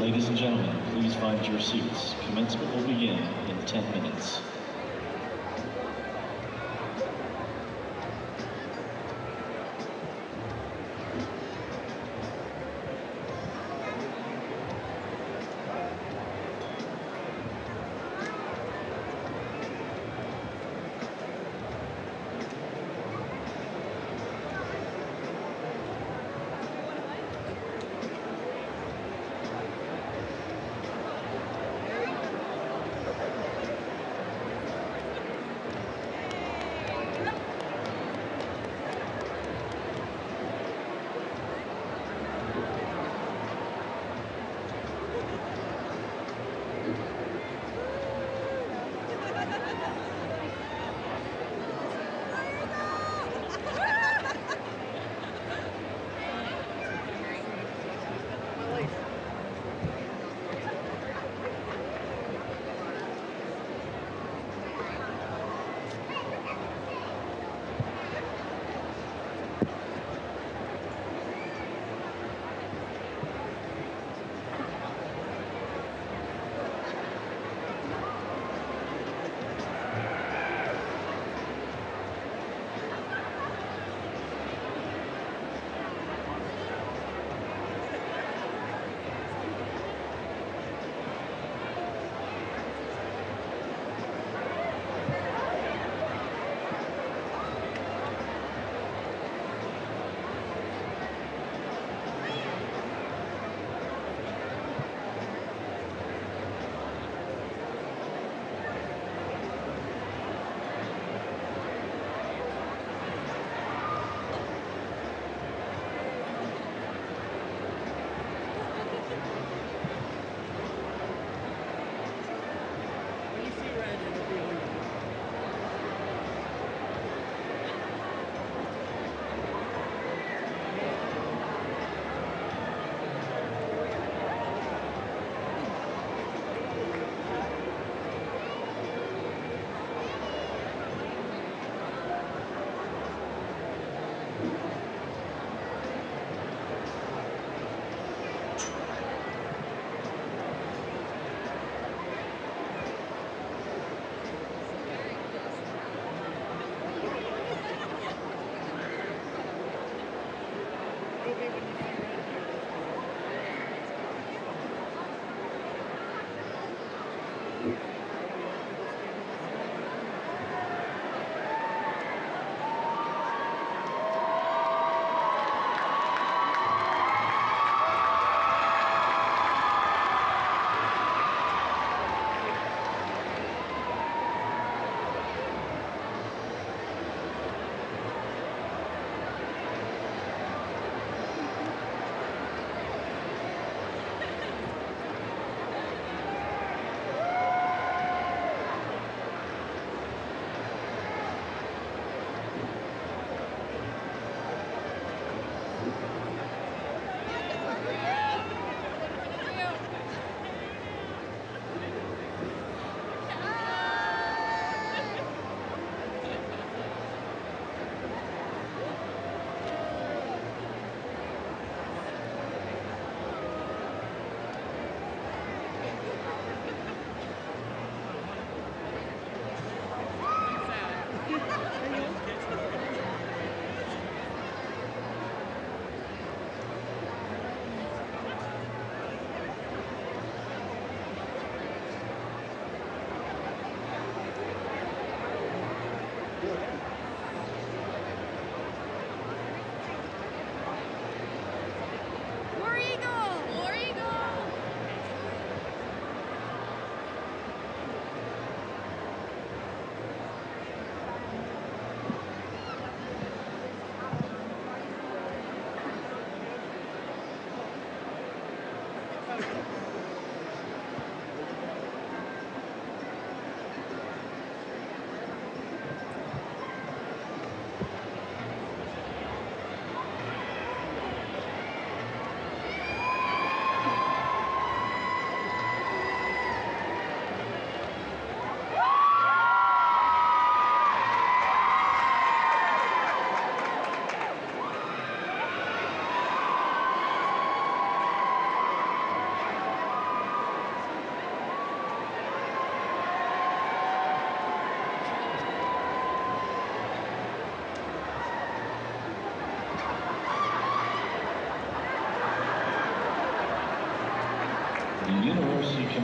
Ladies and gentlemen, please find your seats. Commencement will begin in 10 minutes.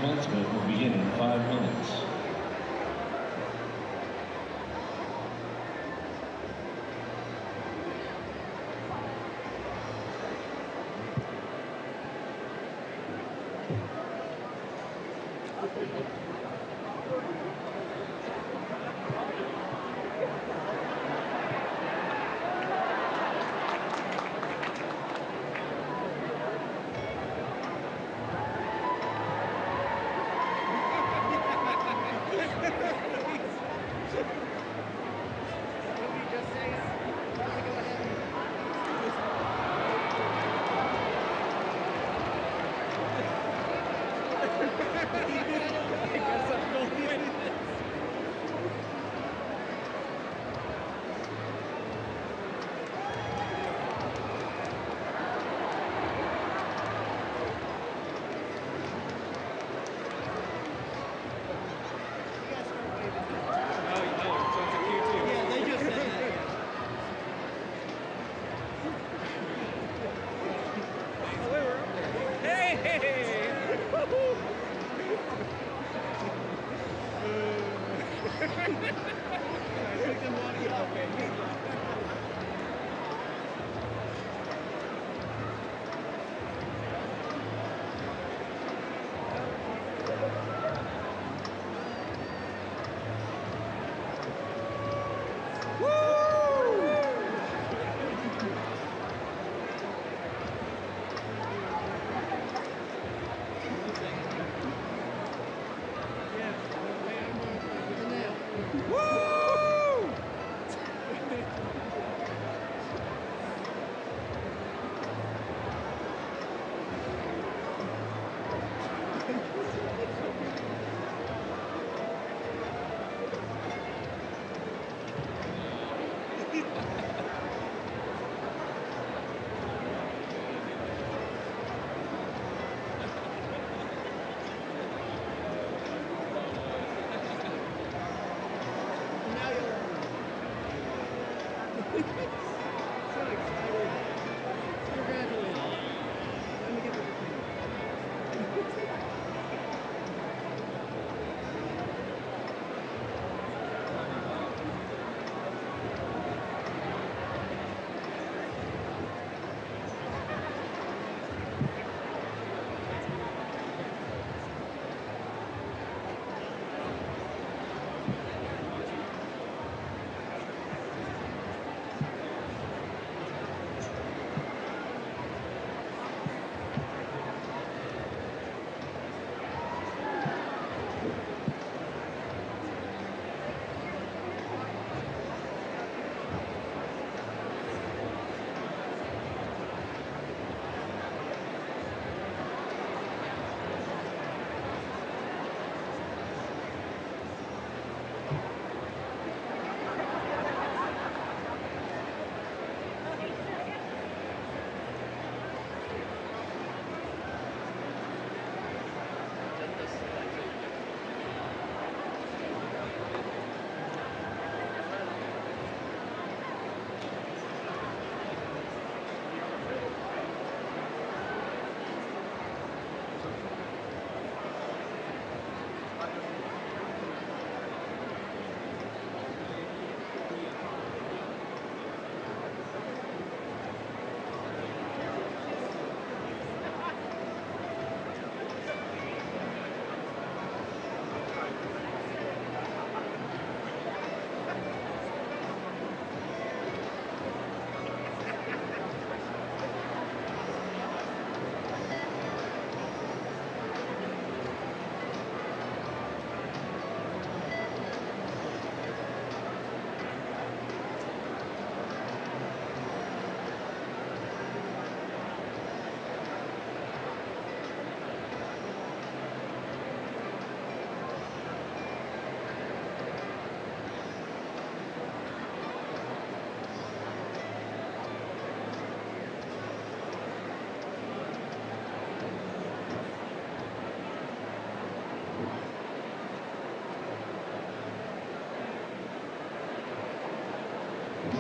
Commencement will begin in 5 minutes.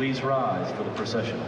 Please rise for the processional.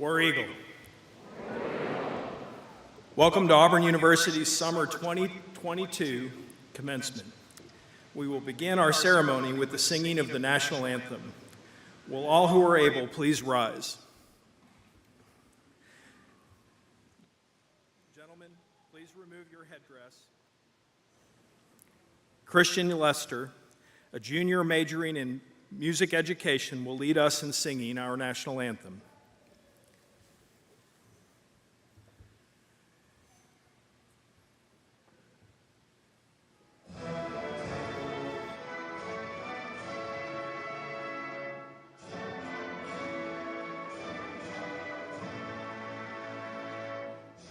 War Eagle. Welcome to Auburn University's Summer 2022 Commencement. We will begin our ceremony with the singing of the national anthem. Will all who are able please rise? Gentlemen, please remove your headdress. Christian Lester, a junior majoring in music education, will lead us in singing our national anthem.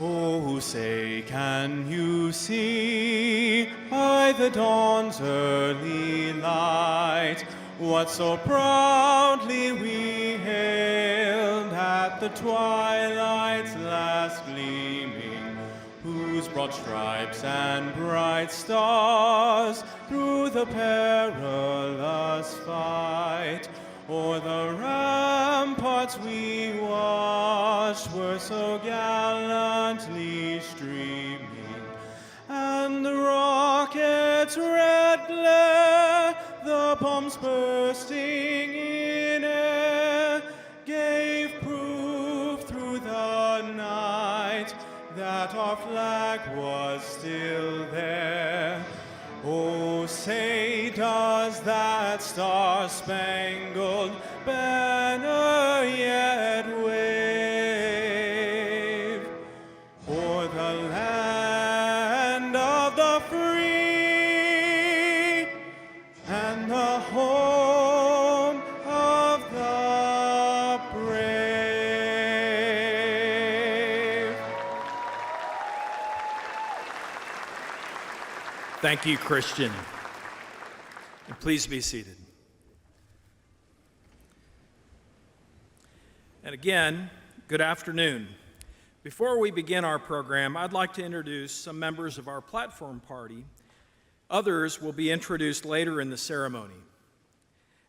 Oh, say, can you see by the dawn's early light what so proudly we hailed at the twilight's last gleaming, whose broad stripes and bright stars through the perilous fight o'er the ramparts we watched were so gallantly streaming, and the rocket's red glare, the bombs bursting in air, gave proof through the night that our flag was still there. Oh, say, does that star-spangled banner yet wave o'er the land of the free and the home of the brave? Thank you, Christian. And please be seated. And again, good afternoon. Before we begin our program, I'd like to introduce some members of our platform party. Others will be introduced later in the ceremony.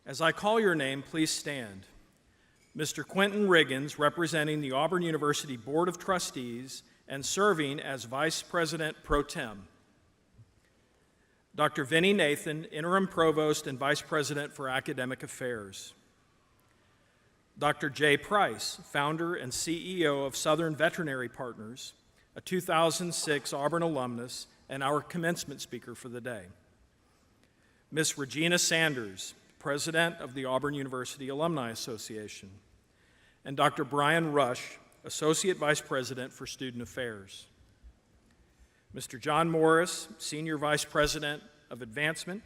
As I call your name, please stand. Mr. Quentin Riggins, representing the Auburn University Board of Trustees and serving as Vice President Pro Tem. Dr. Vinnie Nathan, Interim Provost and Vice President for Academic Affairs. Dr. Jay Price, founder and CEO of Southern Veterinary Partners, a 2006 Auburn alumnus and our commencement speaker for the day. Ms. Regina Sanders, President of the Auburn University Alumni Association. And Dr. Brian Rush, Associate Vice President for Student Affairs. Mr. John Morris, Senior Vice President of Advancement,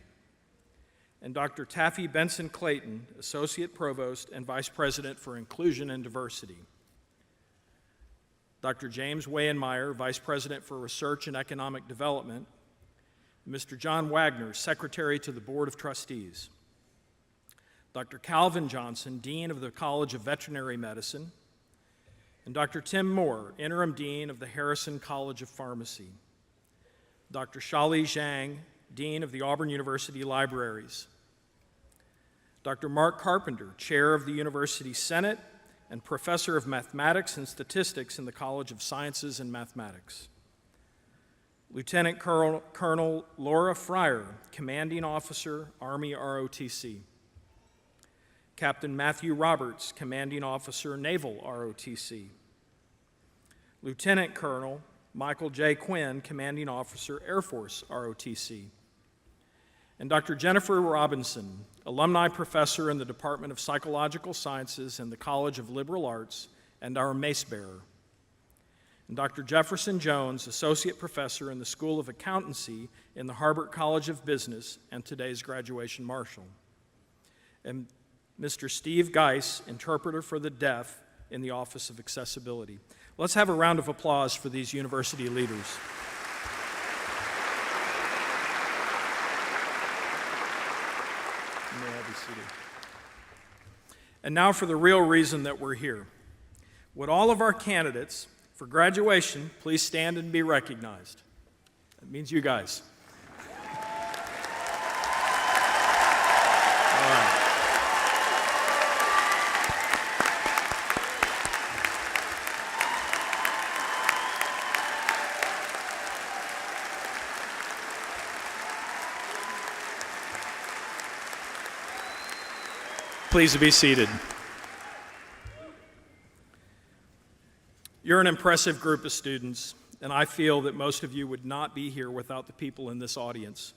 and Dr. Taffy Benson Clayton, Associate Provost and Vice President for Inclusion and Diversity. Dr. James Wayenmeyer, Vice President for Research and Economic Development, and Mr. John Wagner, Secretary to the Board of Trustees. Dr. Calvin Johnson, Dean of the College of Veterinary Medicine, and Dr. Tim Moore, Interim Dean of the Harrison College of Pharmacy. Dr. Shali Zhang, Dean of the Auburn University Libraries. Dr. Mark Carpenter, Chair of the University Senate and Professor of Mathematics and Statistics in the College of Sciences and Mathematics. Lieutenant Colonel Laura Fryer, Commanding Officer, Army ROTC. Captain Matthew Roberts, Commanding Officer, Naval ROTC. Lieutenant Colonel Michael J. Quinn, Commanding Officer, Air Force ROTC. And Dr. Jennifer Robinson, Alumni Professor in the Department of Psychological Sciences and the College of Liberal Arts, and our Mace Bearer. And Dr. Jefferson Jones, Associate Professor in the School of Accountancy in the Harbert College of Business and today's graduation marshal. And Mr. Steve Geis, Interpreter for the Deaf in the Office of Accessibility. Let's have a round of applause for these university leaders. You may all be seated. And now for the real reason that we're here. Would all of our candidates for graduation please stand and be recognized? That means you guys. All right. please be seated. You're an impressive group of students, and I feel that most of you would not be here without the people in this audience.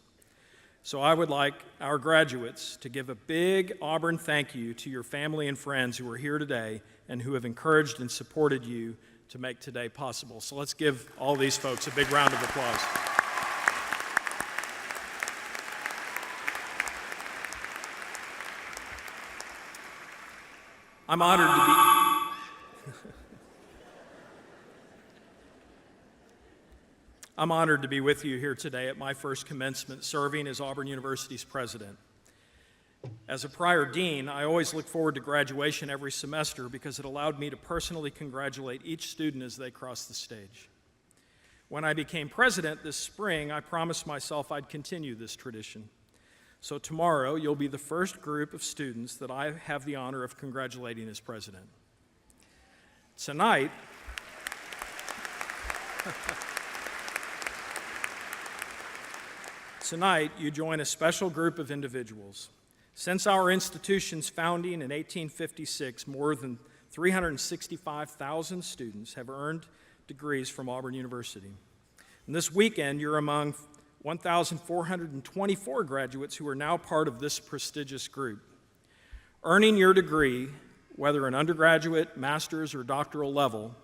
So I would like our graduates to give a big Auburn thank you to your family and friends who are here today and who have encouraged and supported you to make today possible. So let's give all these folks a big round of applause. I'm honored to be I'm honored to be with you here today at my first commencement, serving as Auburn University's president. As a prior dean, I always look forward to graduation every semester because it allowed me to personally congratulate each student as they cross the stage. When I became president this spring, I promised myself I'd continue this tradition. So tomorrow, you'll be the first group of students that I have the honor of congratulating as president. Tonight, you join a special group of individuals. Since our institution's founding in 1856, more than 365,000 students have earned degrees from Auburn University. And this weekend, you're among 1,424 graduates who are now part of this prestigious group. Earning your degree, whether an undergraduate, master's, or doctoral level,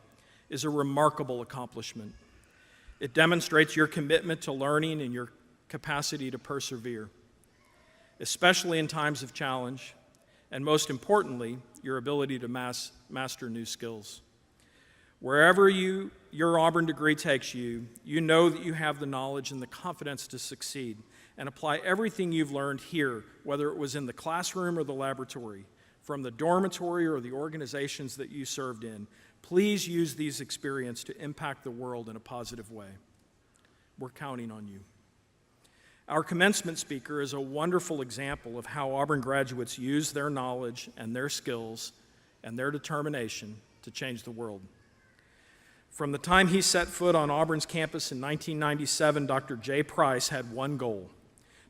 is a remarkable accomplishment. It demonstrates your commitment to learning and your capacity to persevere, especially in times of challenge, and most importantly, your ability to master new skills. Wherever your Auburn degree takes you, you know that you have the knowledge and the confidence to succeed and apply everything you've learned here, whether it was in the classroom or the laboratory, from the dormitory or the organizations that you served in. Please use these experiences to impact the world in a positive way. We're counting on you. Our commencement speaker is a wonderful example of how Auburn graduates use their knowledge and their skills and their determination to change the world. From the time he set foot on Auburn's campus in 1997, Dr. Jay Price had one goal: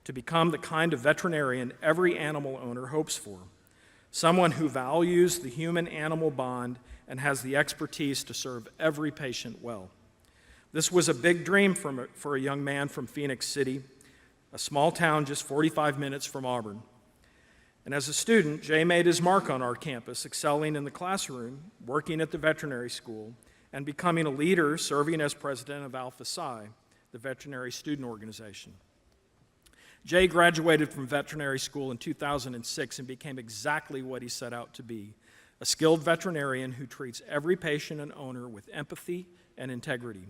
to become the kind of veterinarian every animal owner hopes for, someone who values the human-animal bond and has the expertise to serve every patient well. This was a big dream for a young man from Phoenix City, a small town just 45 minutes from Auburn. And as a student, Jay made his mark on our campus, excelling in the classroom, working at the veterinary school, and becoming a leader serving as president of Alpha Psi, the veterinary student organization. Jay graduated from veterinary school in 2006 and became exactly what he set out to be: a skilled veterinarian who treats every patient and owner with empathy and integrity.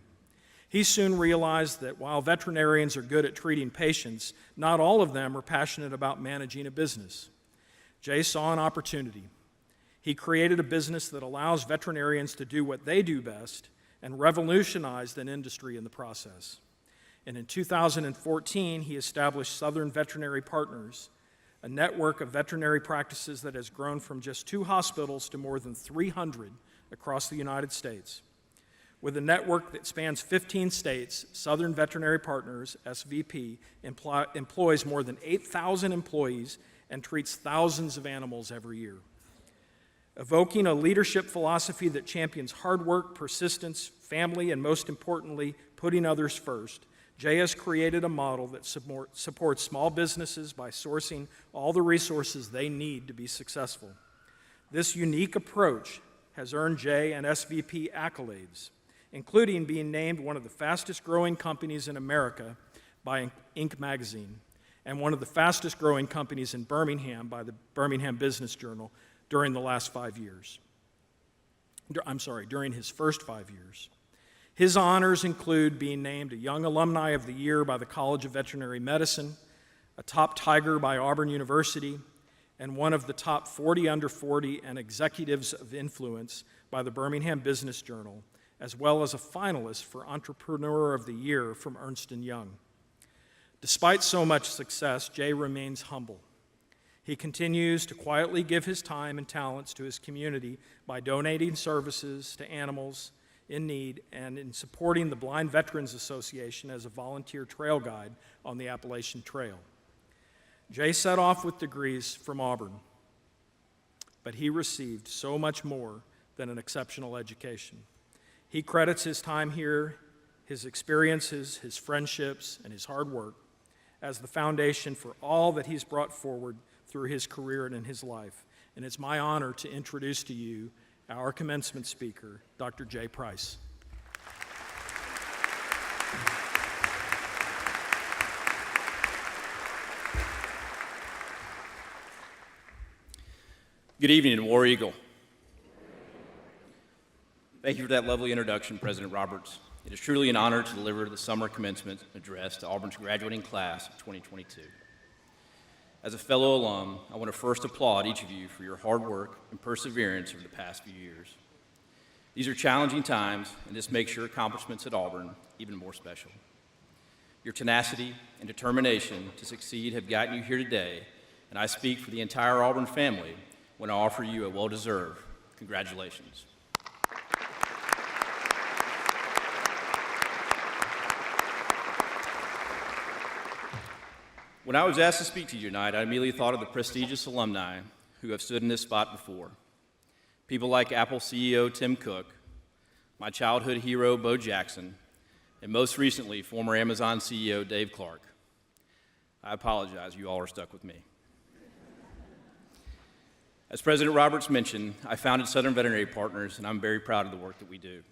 He soon realized that while veterinarians are good at treating patients, not all of them are passionate about managing a business. Jay saw an opportunity. He created a business that allows veterinarians to do what they do best and revolutionized an industry in the process. And in 2014, he established Southern Veterinary Partners, a network of veterinary practices that has grown from just 2 hospitals to more than 300 across the United States. With a network that spans 15 states, Southern Veterinary Partners, SVP, employs more than 8,000 employees and treats thousands of animals every year. Evoking a leadership philosophy that champions hard work, persistence, family, and most importantly, putting others first, Jay has created a model that supports small businesses by sourcing all the resources they need to be successful. This unique approach has earned Jay and SVP accolades, including being named one of the fastest growing companies in America by Inc. magazine and one of the fastest growing companies in Birmingham by the Birmingham Business Journal during the last 5 years. During his first 5 years. His honors include being named a Young Alumni of the Year by the College of Veterinary Medicine, a top Tiger by Auburn University, and one of the top 40 under 40 and executives of influence by the Birmingham Business Journal, as well as a finalist for Entrepreneur of the Year from Ernst & Young. Despite so much success, Jay remains humble. He continues to quietly give his time and talents to his community by donating services to animals in need and in supporting the Blind Veterans Association as a volunteer trail guide on the Appalachian Trail. Jay set off with degrees from Auburn. but he received so much more than an exceptional education. He credits his time here, his experiences, his friendships, and his hard work as the foundation for all that he's brought forward through his career and in his life. And it's my honor to introduce to you our commencement speaker, Dr. Jay Price. Good evening, War Eagle. Thank you for that lovely introduction, President Roberts. It is truly an honor to deliver the summer commencement address to Auburn's graduating class of 2022. As a fellow alum, I want to first applaud each of you for your hard work and perseverance over the past few years. These are challenging times, and this makes your accomplishments at Auburn even more special. Your tenacity and determination to succeed have gotten you here today, and I speak for the entire Auburn family when I offer you a well-deserved congratulations. When I was asked to speak to you tonight, I immediately thought of the prestigious alumni who have stood in this spot before. People like Apple CEO Tim Cook, my childhood hero Bo Jackson, and most recently, former Amazon CEO Dave Clark. I apologize, you all are stuck with me. As President Roberts mentioned, I founded Southern Veterinary Partners, and I'm very proud of the work that we do.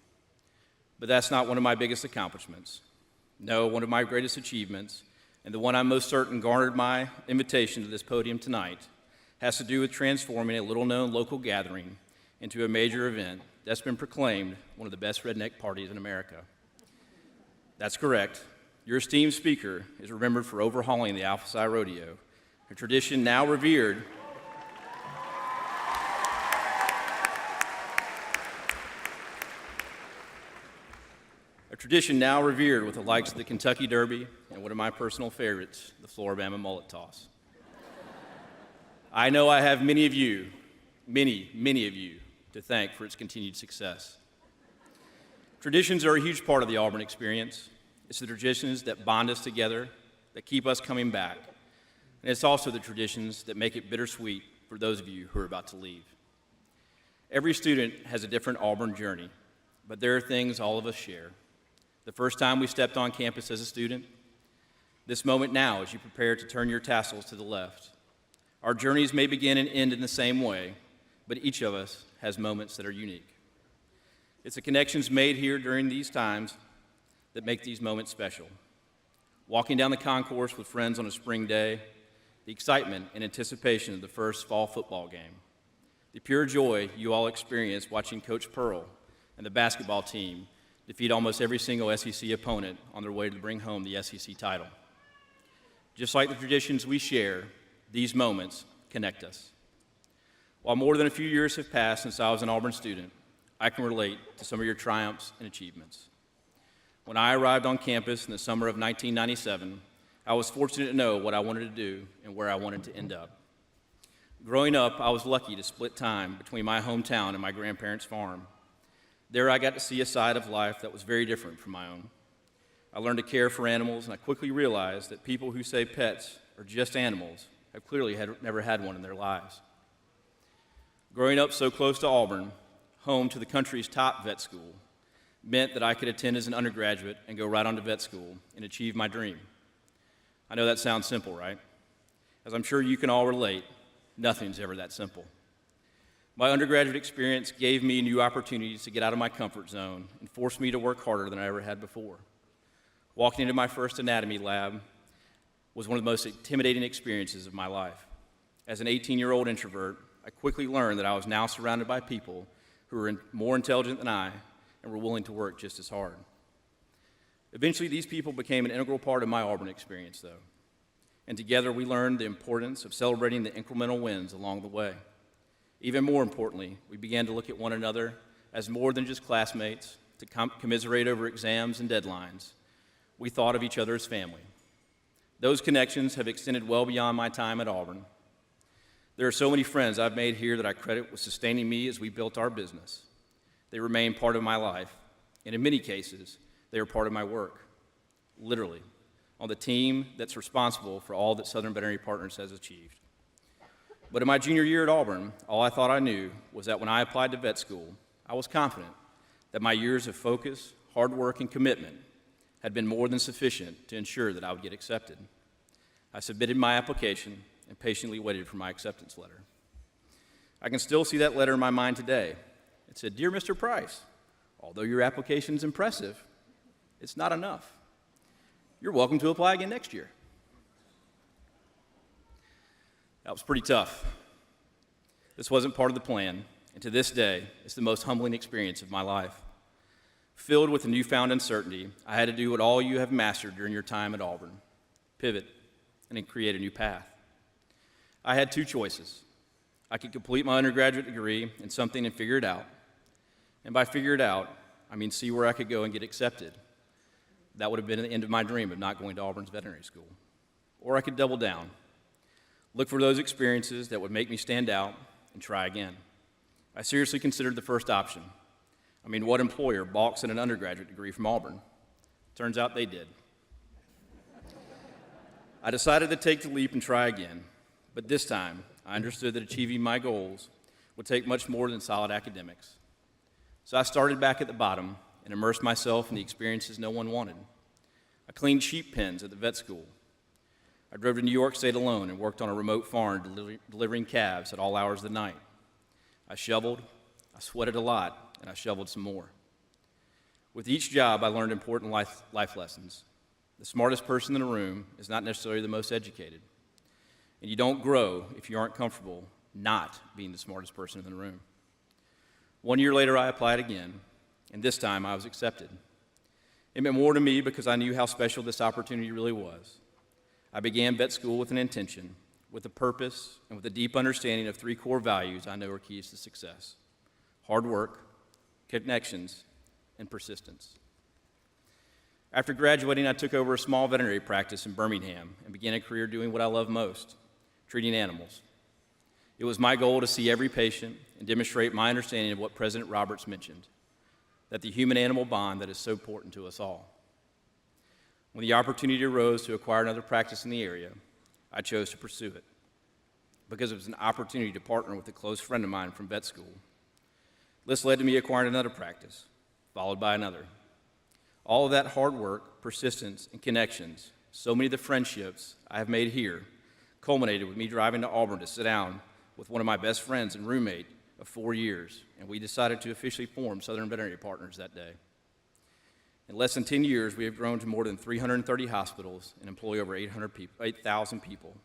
But that's not one of my biggest accomplishments. No, one of my greatest achievements, and the one I'm most certain garnered my invitation to this podium tonight, has to do with transforming a little-known local gathering into a major event that's been proclaimed one of the best redneck parties in America. That's correct. Your esteemed speaker is remembered for overhauling the Alpha Psi Rodeo, a tradition now revered with the likes of the Kentucky Derby and one of my personal favorites, the Floribama Mullet Toss. I know I have many of you, many of you, to thank for its continued success. Traditions are a huge part of the Auburn experience. It's the traditions that bond us together, that keep us coming back, and it's also the traditions that make it bittersweet for those of you who are about to leave. Every student has a different Auburn journey, but there are things all of us share. The first time we stepped on campus as a student, this moment now as you prepare to turn your tassels to the left. Our journeys may begin and end in the same way, but each of us has moments that are unique. It's the connections made here during these times that make these moments special. Walking down the concourse with friends on a spring day, the excitement and anticipation of the first fall football game, the pure joy you all experienced watching Coach Pearl and the basketball team defeat almost every single SEC opponent on their way to bring home the SEC title. Just like the traditions we share, these moments connect us. While more than a few years have passed since I was an Auburn student, I can relate to some of your triumphs and achievements. When I arrived on campus in the summer of 1997, I was fortunate to know what I wanted to do and where I wanted to end up. Growing up, I was lucky to split time between my hometown and my grandparents' farm. There I got to see a side of life that was very different from my own. I learned to care for animals, and I quickly realized that people who say pets are just animals have clearly never had one in their lives. Growing up so close to Auburn, home to the country's top vet school, meant that I could attend as an undergraduate and go right on to vet school and achieve my dream. I know that sounds simple, right? As I'm sure you can all relate, nothing's ever that simple. My undergraduate experience gave me new opportunities to get out of my comfort zone and forced me to work harder than I ever had before. Walking into my first anatomy lab was one of the most intimidating experiences of my life. As an 18-year-old introvert, I quickly learned that I was now surrounded by people who were more intelligent than I and were willing to work just as hard. Eventually, these people became an integral part of my Auburn experience, though. And together, we learned the importance of celebrating the incremental wins along the way. Even more importantly, we began to look at one another as more than just classmates, to commiserate over exams and deadlines. We thought of each other as family. Those connections have extended well beyond my time at Auburn. There are so many friends I've made here that I credit with sustaining me as we built our business. They remain part of my life, and in many cases, they are part of my work, literally, on the team that's responsible for all that Southern Veterinary Partners has achieved. But in my junior year at Auburn, all I thought I knew was that when I applied to vet school, I was confident that my years of focus, hard work, and commitment had been more than sufficient to ensure that I would get accepted. I submitted my application and patiently waited for my acceptance letter. I can still see that letter in my mind today. It said, "Dear Mr. Price, although your application is impressive, it's not enough. You're welcome to apply again next year." That was pretty tough. This wasn't part of the plan, and to this day, it's the most humbling experience of my life. Filled with a newfound uncertainty, I had to do what all you have mastered during your time at Auburn: pivot and then create a new path. I had two choices. I could complete my undergraduate degree in something and figure it out. And by figure it out, I mean see where I could go and get accepted. That would have been the end of my dream of not going to Auburn's veterinary school. Or I could double down, look for those experiences that would make me stand out, and try again. I seriously considered the first option. I mean, what employer balks at an undergraduate degree from Auburn? Turns out they did. I decided to take the leap and try again, but this time I understood that achieving my goals would take much more than solid academics. So I started back at the bottom and immersed myself in the experiences no one wanted. I cleaned sheep pens at the vet school. I drove to New York State alone and worked on a remote farm delivering calves at all hours of the night. I shoveled, I sweated a lot, and I shoveled some more. With each job, I learned important life lessons. The smartest person in the room is not necessarily the most educated. And you don't grow if you aren't comfortable not being the smartest person in the room. 1 year later, I applied again, and this time I was accepted. It meant more to me because I knew how special this opportunity really was. I began vet school with an intention, with a purpose, and with a deep understanding of three core values I know are keys to success: hard work, connections, and persistence. After graduating, I took over a small veterinary practice in Birmingham and began a career doing what I love most: treating animals. It was my goal to see every patient and demonstrate my understanding of what President Roberts mentioned, that the human-animal bond that is so important to us all. When the opportunity arose to acquire another practice in the area, I chose to pursue it because it was an opportunity to partner with a close friend of mine from vet school. This led to me acquiring another practice, followed by another. All of that hard work, persistence, and connections, so many of the friendships I have made here, culminated with me driving to Auburn to sit down with one of my best friends and roommate of 4 years, and we decided to officially form Southern Veterinary Partners that day. In less than 10 years, we have grown to more than 330 hospitals and employ over 8,000 people.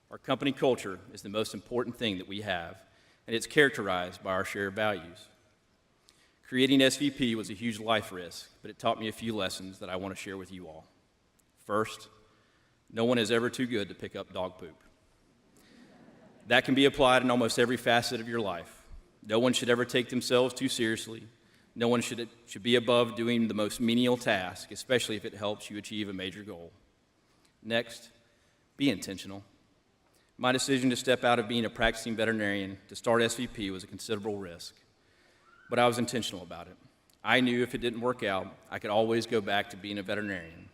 Our company culture is the most important thing that we have, and it's characterized by our shared values. Creating SVP was a huge life risk, but it taught me a few lessons that I want to share with you all. First, no one is ever too good to pick up dog poop. That can be applied in almost every facet of your life. No one should ever take themselves too seriously. No one should be above doing the most menial task, especially if it helps you achieve a major goal. Next, be intentional. My decision to step out of being a practicing veterinarian to start SVP was a considerable risk, but I was intentional about it. I knew if it didn't work out, I could always go back to being a veterinarian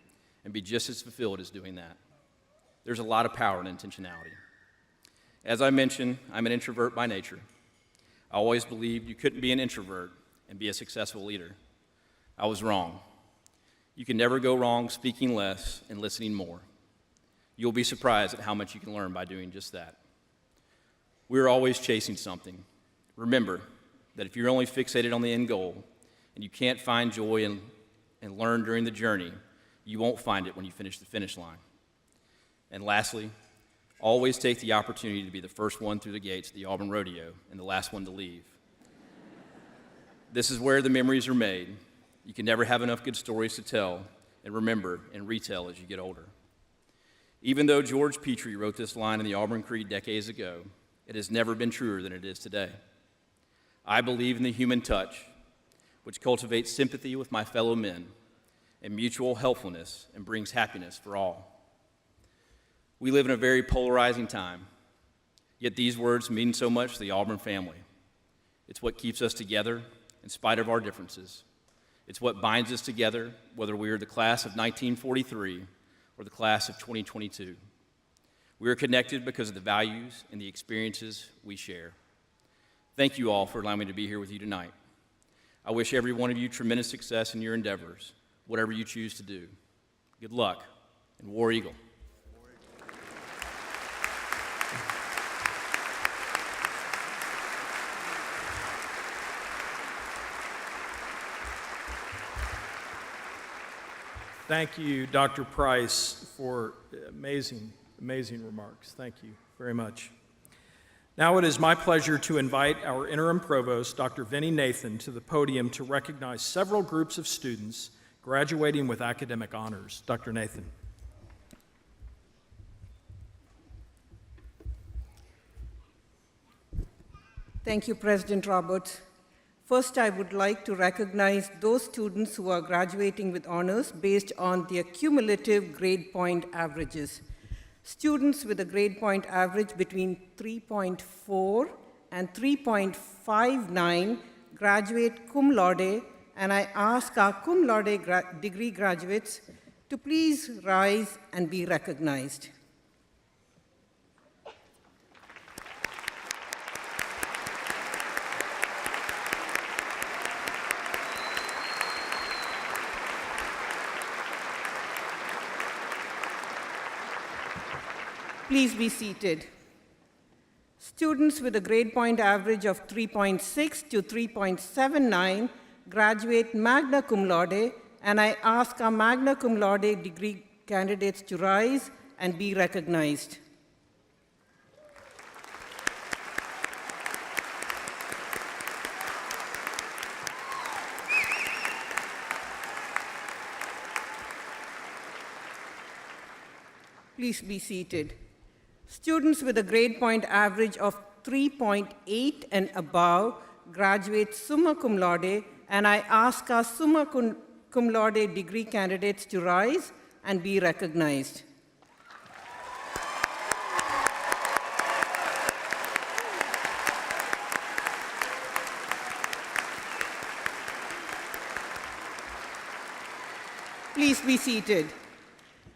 and be just as fulfilled as doing that. There's a lot of power in intentionality. As I mentioned, I'm an introvert by nature. I always believed you couldn't be an introvert and be a successful leader. I was wrong. You can never go wrong speaking less and listening more. You'll be surprised at how much you can learn by doing just that. We're always chasing something. Remember that if you're only fixated on the end goal and you can't find joy and learn during the journey, you won't find it when you finish the finish line. And lastly, always take the opportunity to be the first one through the gates of the Auburn Rodeo and the last one to leave. This is where the memories are made. You can never have enough good stories to tell and remember and retell as you get older. Even though George Petrie wrote this line in the Auburn Creed decades ago, it has never been truer than it is today. I believe in the human touch, which cultivates sympathy with my fellow men and mutual helpfulness and brings happiness for all. We live in a very polarizing time, yet these words mean so much to the Auburn family. It's what keeps us together in spite of our differences. It's what binds us together, whether we are the class of 1943 or the class of 2022. We are connected because of the values and the experiences we share. Thank you all for allowing me to be here with you tonight. I wish every one of you tremendous success in your endeavors, whatever you choose to do. Good luck, and War Eagle. Thank you, Dr. Price, for amazing remarks. Thank you very much. Now it is my pleasure to invite our interim provost, Dr. Vinnie Nathan, to the podium to recognize several groups of students graduating with academic honors. Dr. Nathan. Thank you, President Roberts. First, I would like to recognize those students who are graduating with honors based on their cumulative grade point averages. Students with a grade point average between 3.4 and 3.59 graduate cum laude, and I ask our cum laude degree graduates to please rise and be recognized. Please be seated. Students with a grade point average of 3.6 to 3.79 graduate magna cum laude, and I ask our magna cum laude degree candidates to rise and be recognized. Please be seated. Students with a grade point average of 3.8 and above graduate summa cum laude, and I ask our summa cum laude degree candidates to rise and be recognized. Please be seated.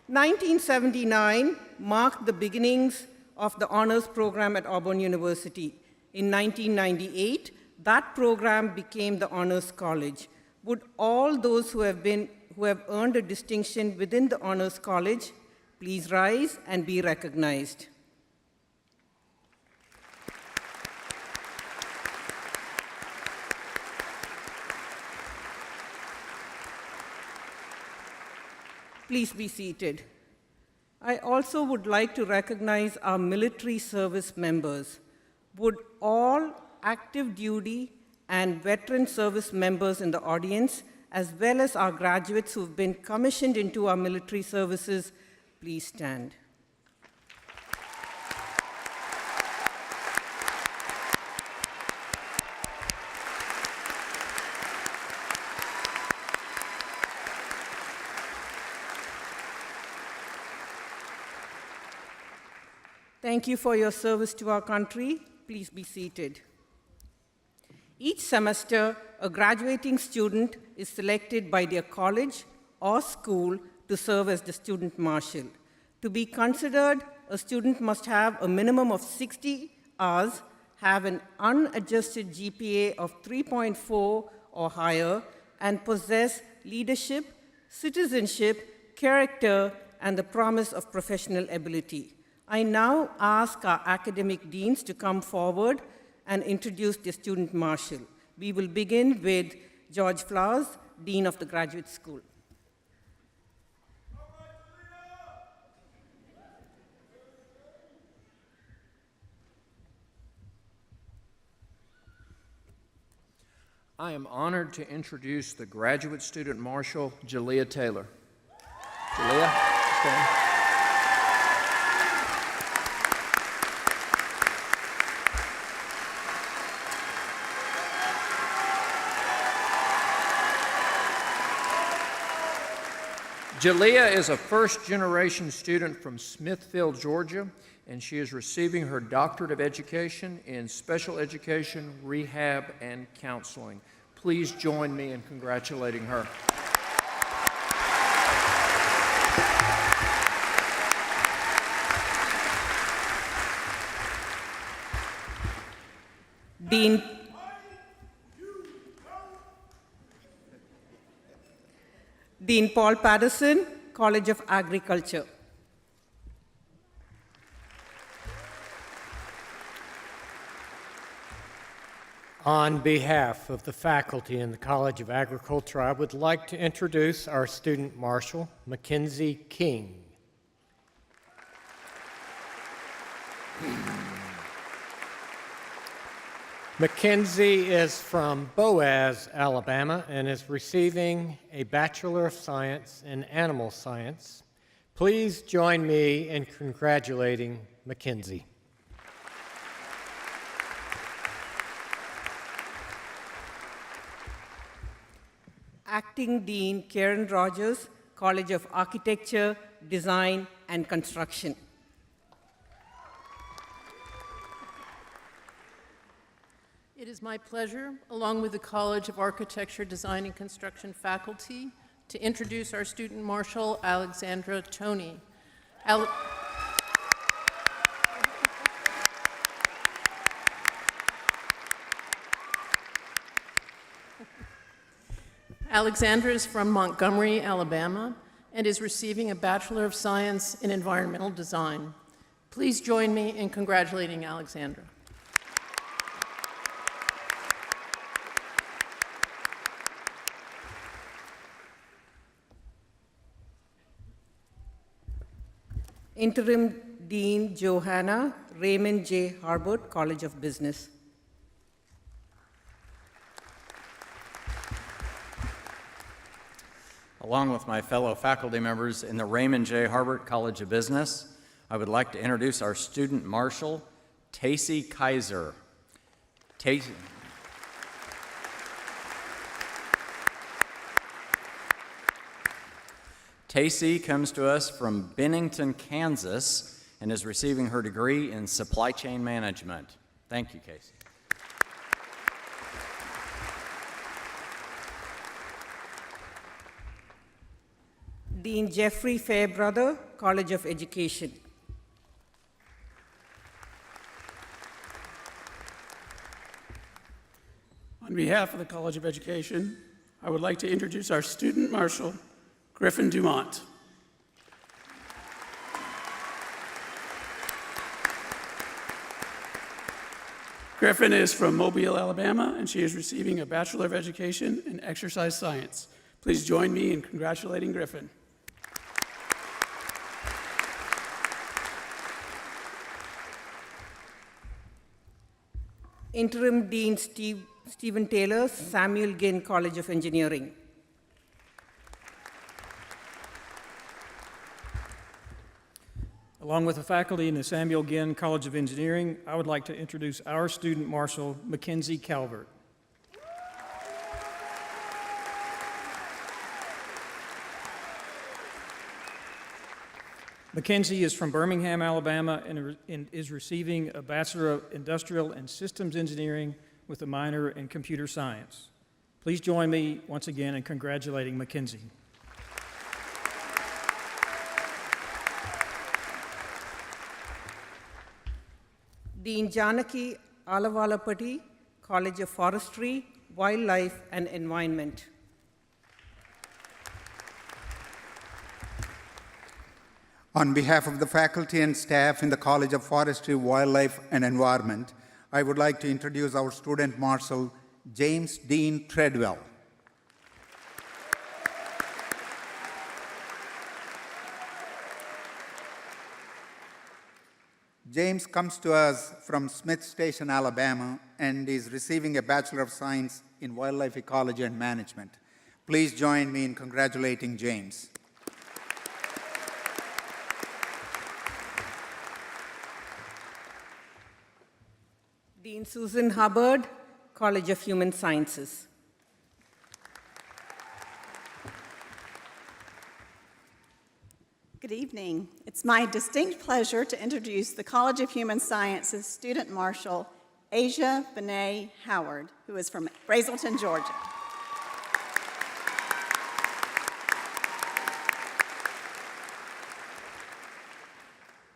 1979 marked the beginnings of the honors program at Auburn University. In 1998, that program became the Honors College. Would all those who have earned a distinction within the Honors College please rise and be recognized? Please be seated. I also would like to recognize our military service members. Would all active duty and veteran service members in the audience, as well as our graduates who've been commissioned into our military services, please stand. Thank you for your service to our country. Please be seated. Each semester, a graduating student is selected by their college or school to serve as the student marshal. To be considered, a student must have a minimum of 60 hours, have an unadjusted GPA of 3.4 or higher, and possess leadership, citizenship, character, and the promise of professional ability. I now ask our academic deans to come forward and introduce the student marshal. We will begin with George Flowers, Dean of the Graduate School. I am honored to introduce the Graduate Student Marshal, Jalea Taylor. Jalea, stand. Jalea is a first-generation student from Smithfield, Georgia, and she is receiving her Doctorate of Education in Special Education, Rehab, and Counseling. Please join me in congratulating her. Dean Paul Patterson, College of Agriculture. On behalf of the faculty in the College of Agriculture, I would like to introduce our student marshal, Mackenzie King. Mackenzie is from Boaz, Alabama, and is receiving a Bachelor of Science in Animal Science. Please join me in congratulating Mackenzie. Acting Dean Karen Rogers, College of Architecture, Design, and Construction. It is my pleasure, along with the College of Architecture, Design, and Construction faculty, to introduce our student marshal, Alexandra Toney. Alexandra is from Montgomery, Alabama, and is receiving a Bachelor of Science in Environmental Design. Please join me in congratulating Alexandra. Interim Dean Johanna Raymond J. Harbert, College of Business. Along with my fellow faculty members in the Raymond J. Harbert College of Business, I would like to introduce our student marshal, Tacey Kaiser. Tacey comes to us from Bennington, Kansas, and is receiving her degree in supply chain management. Thank you, Casey. Dean Jeffrey Fairbrother, College of Education. On behalf of the College of Education, I would like to introduce our student marshal, Griffin Dumont. Griffin is from Mobile, Alabama, and she is receiving a Bachelor of Education in Exercise Science. Please join me in congratulating Griffin. Interim Dean Stephen Taylor, Samuel Ginn College of Engineering. Along with the faculty in the Samuel Ginn College of Engineering, I would like to introduce our student marshal, Mackenzie Calvert. Mackenzie is from Birmingham, Alabama, and is receiving a Bachelor of Industrial and Systems Engineering with a minor in Computer Science. Please join me once again in congratulating Mackenzie. Dean Janaki Alavalapati, College of Forestry, Wildlife, and Environment. On behalf of the faculty and staff in the College of Forestry, Wildlife, and Environment, I would like to introduce our student marshal, James Dean Treadwell. James comes to us from Smith Station, Alabama, and is receiving a Bachelor of Science in Wildlife Ecology and Management. Please join me in congratulating James. Dean Susan Hubbard, College of Human Sciences. Good evening. It's my distinct pleasure to introduce the College of Human Sciences student marshal, Asia Benet Howard, who is from Brazelton, Georgia.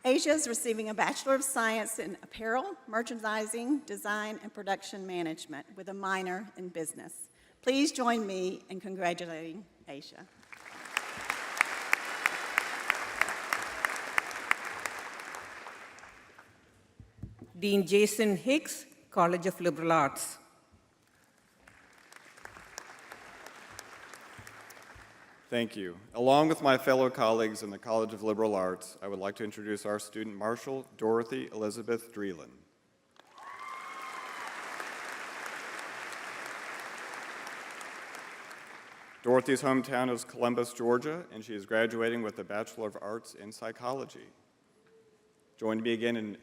Asia is receiving a Bachelor of Science in Apparel, Merchandising, Design, and Production Management with a minor in Business. Please join me in congratulating Asia. Dean Jason Hicks, College of Liberal Arts. Thank you. Along with my fellow colleagues in the College of Liberal Arts, I would like to introduce our student marshal, Dorothy Elizabeth Dreeland. Dorothy's hometown is Columbus, Georgia, and she is graduating with a Bachelor of Arts in Psychology. Join me again in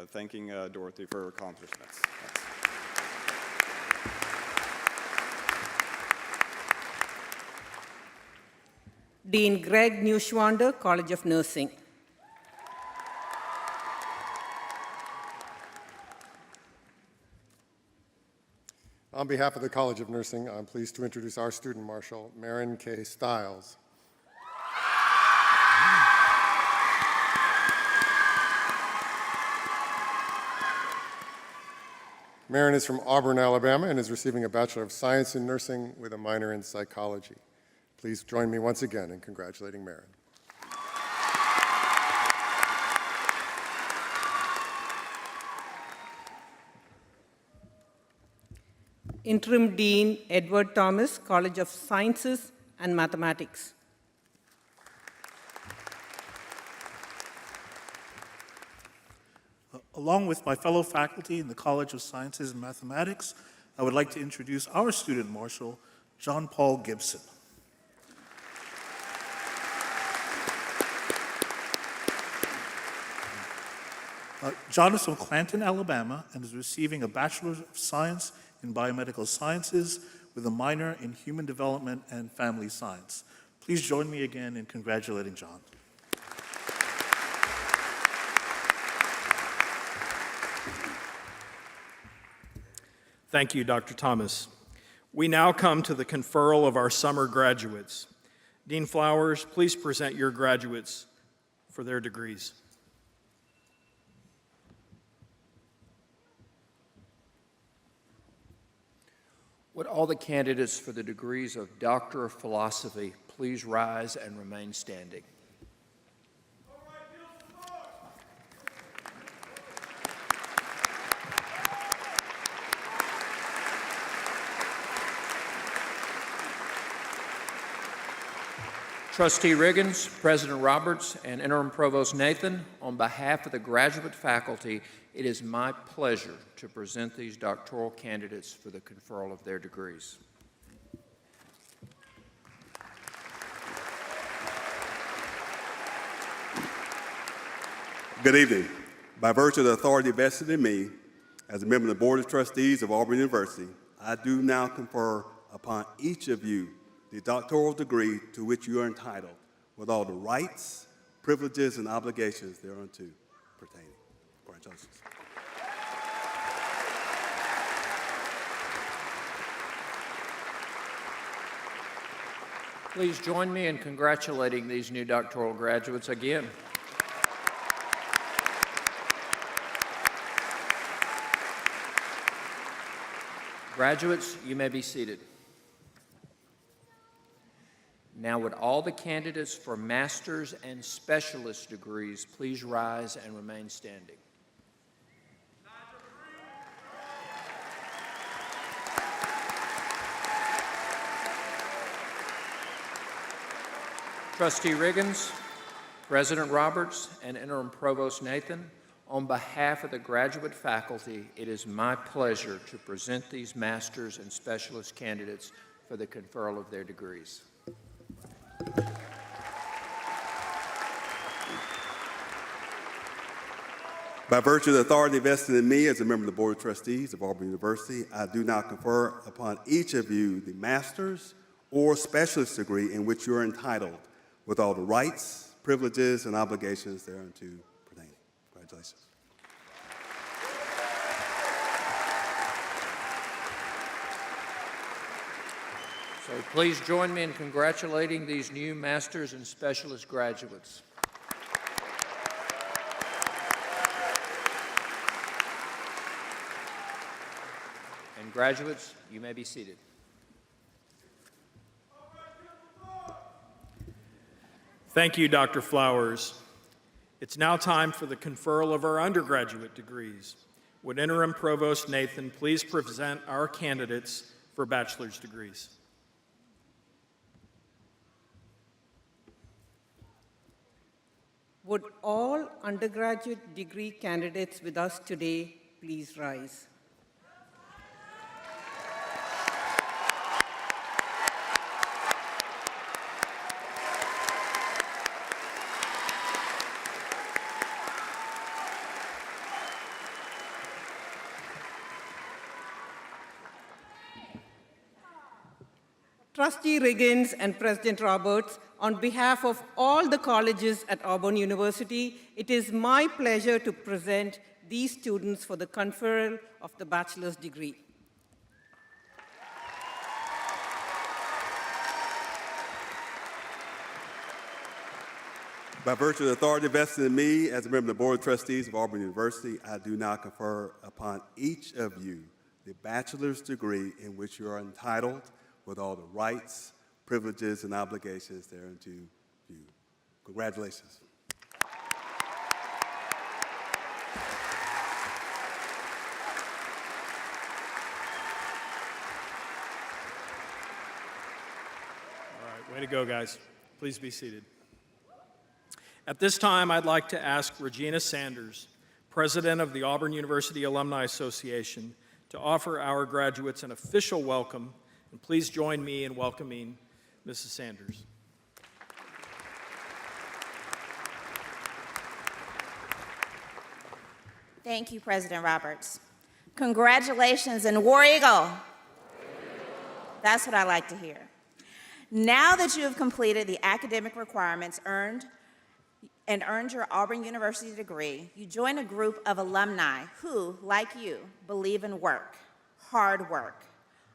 thanking Dorothy for her accomplishments. Thanks. Dean Greg Neuschwander, College of Nursing. On behalf of the College of Nursing, I'm pleased to introduce our student marshal, Marin K. Stiles. Marin is from Auburn, Alabama, and is receiving a Bachelor of Science in Nursing with a minor in Psychology. Please join me once again in congratulating Marin. Interim Dean Edward Thomas, College of Sciences and Mathematics. Along with my fellow faculty in the College of Sciences and Mathematics, I would like to introduce our student marshal, John Paul Gibson. John is from Clanton, Alabama, and is receiving a Bachelor of Science in Biomedical Sciences with a minor in Human Development and Family Science. Please join me again in congratulating John. Thank you, Dr. Thomas. We now come to the conferral of our summer graduates. Dean Flowers, please present your graduates for their degrees. Would all the candidates for the degrees of Doctor of Philosophy please rise and remain standing? Trustee Riggins, President Roberts, and Interim Provost Nathan, on behalf of the graduate faculty, it is my pleasure to present these doctoral candidates for the conferral of their degrees. Good evening. By virtue of the authority vested in me as a member of the Board of Trustees of Auburn University, I do now confer upon each of you the doctoral degree to which you are entitled, with all the rights, privileges, and obligations thereunto pertaining. Congratulations. Please join me in congratulating these new doctoral graduates again. Graduates, you may be seated. Now, would all the candidates for master's and specialist degrees please rise and remain standing? Trustee Riggins, President Roberts, and Interim Provost Nathan, on behalf of the graduate faculty, it is my pleasure to present these master's and specialist candidates for the conferral of their degrees. By virtue of the authority vested in me as a member of the Board of Trustees of Auburn University, I do now confer upon each of you the master's or specialist degree in which you are entitled, with all the rights, privileges, and obligations thereunto pertaining. Congratulations. So please join me in congratulating these new master's and specialist graduates. And graduates, you may be seated. Thank you, Dr. Flowers. It's now time for the conferral of our undergraduate degrees. Would Interim Provost Nathan please present our candidates for bachelor's degrees? Would all undergraduate degree candidates with us today please rise? Trustee Riggins and President Roberts, on behalf of all the colleges at Auburn University, it is my pleasure to present these students for the conferral of the bachelor's degree. By virtue of the authority vested in me as a member of the Board of Trustees of Auburn University, I do now confer upon each of you the bachelor's degree in which you are entitled, with all the rights, privileges, and obligations thereunto due. Congratulations. All right, way to go, guys. Please be seated. At this time, I'd like to ask Regina Sanders, President of the Auburn University Alumni Association, to offer our graduates an official welcome. And please join me in welcoming Mrs. Sanders. Thank you, President Roberts. Congratulations and War Eagle. That's what I like to hear. Now that you have completed the academic requirements earned your Auburn University degree, you join a group of alumni who, like you, believe in work, hard work,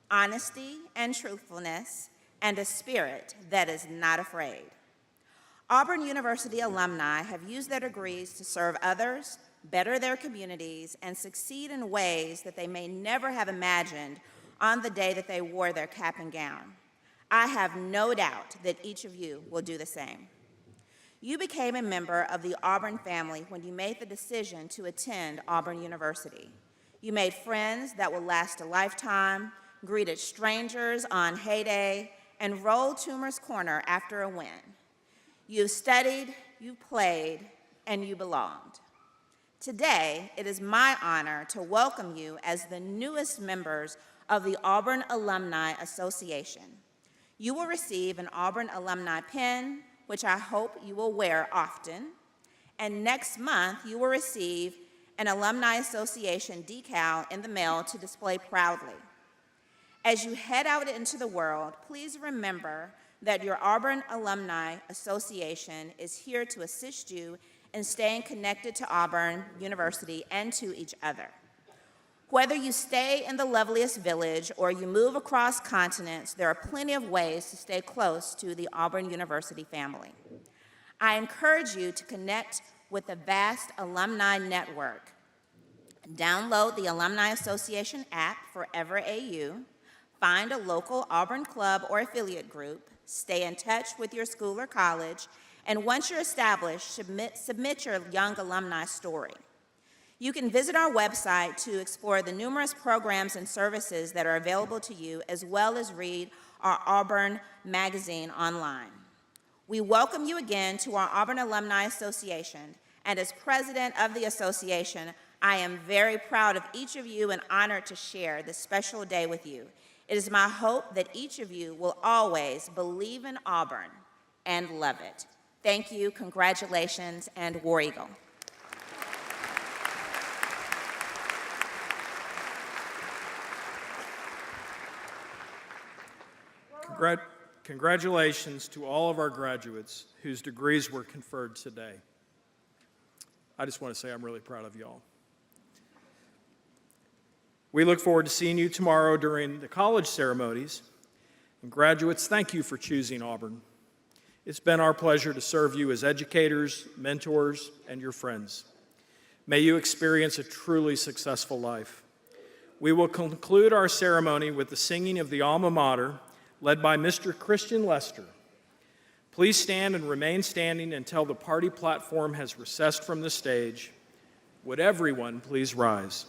honesty and truthfulness, and a spirit that is not afraid. Auburn University alumni have used their degrees to serve others, better their communities, and succeed in ways that they may never have imagined on the day that they wore their cap and gown. I have no doubt that each of you will do the same. You became a member of the Auburn family when you made the decision to attend Auburn University. You made friends that will last a lifetime, greeted strangers on heyday, and rolled Toomer's Corner after a win. You've studied, you played, and you belonged. Today, it is my honor to welcome you as the newest members of the Auburn Alumni Association. You will receive an Auburn Alumni pin, which I hope you will wear often, and next month you will receive an Alumni Association decal in the mail to display proudly. As you head out into the world, please remember that your Auburn Alumni Association is here to assist you in staying connected to Auburn University and to each other. Whether you stay in the loveliest village or you move across continents, there are plenty of ways to stay close to the Auburn University family. I encourage you to connect with the vast alumni network. Download the Alumni Association app for EverAU, find a local Auburn club or affiliate group, stay in touch with your school or college, and once you're established, submit your young alumni story. You can visit our website to explore the numerous programs and services that are available to you, as well as read our Auburn magazine online. We welcome you again to our Auburn Alumni Association, and as president of the association, I am very proud of each of you and honored to share this special day with you. It is my hope that each of you will always believe in Auburn and love it. Thank you, congratulations, and War Eagle. Congratulations to all of our graduates whose degrees were conferred today. I just want to say I'm really proud of y'all. We look forward to seeing you tomorrow during the college ceremonies. And graduates, thank you for choosing Auburn. It's been our pleasure to serve you as educators, mentors, and your friends. May you experience a truly successful life. we will conclude our ceremony with the singing of the alma mater, led by Mr. Christian Lester. Please stand and remain standing until the party platform has recessed from the stage. Would everyone please rise?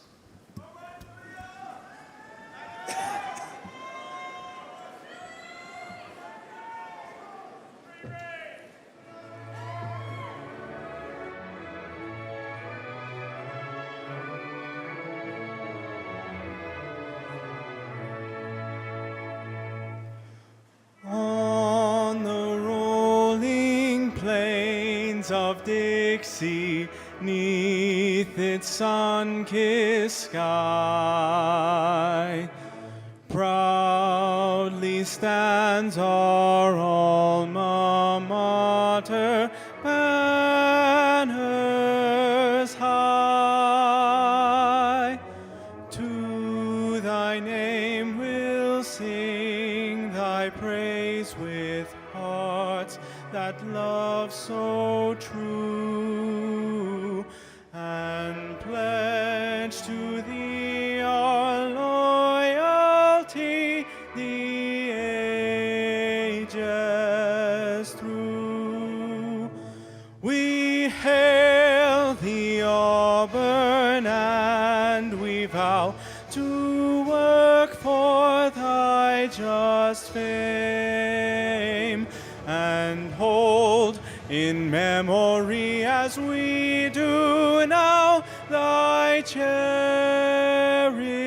On the rolling plains of Dixie, 'neath its sun-kissed sky, proudly stands our alma mater, banners high. To thy name we'll sing thy praise with hearts that love so true, and pledge to thee our loyalty the ages through. We hail thee, Auburn, and we vow to work for thy just fame, and hold in memory as we do now thy cherished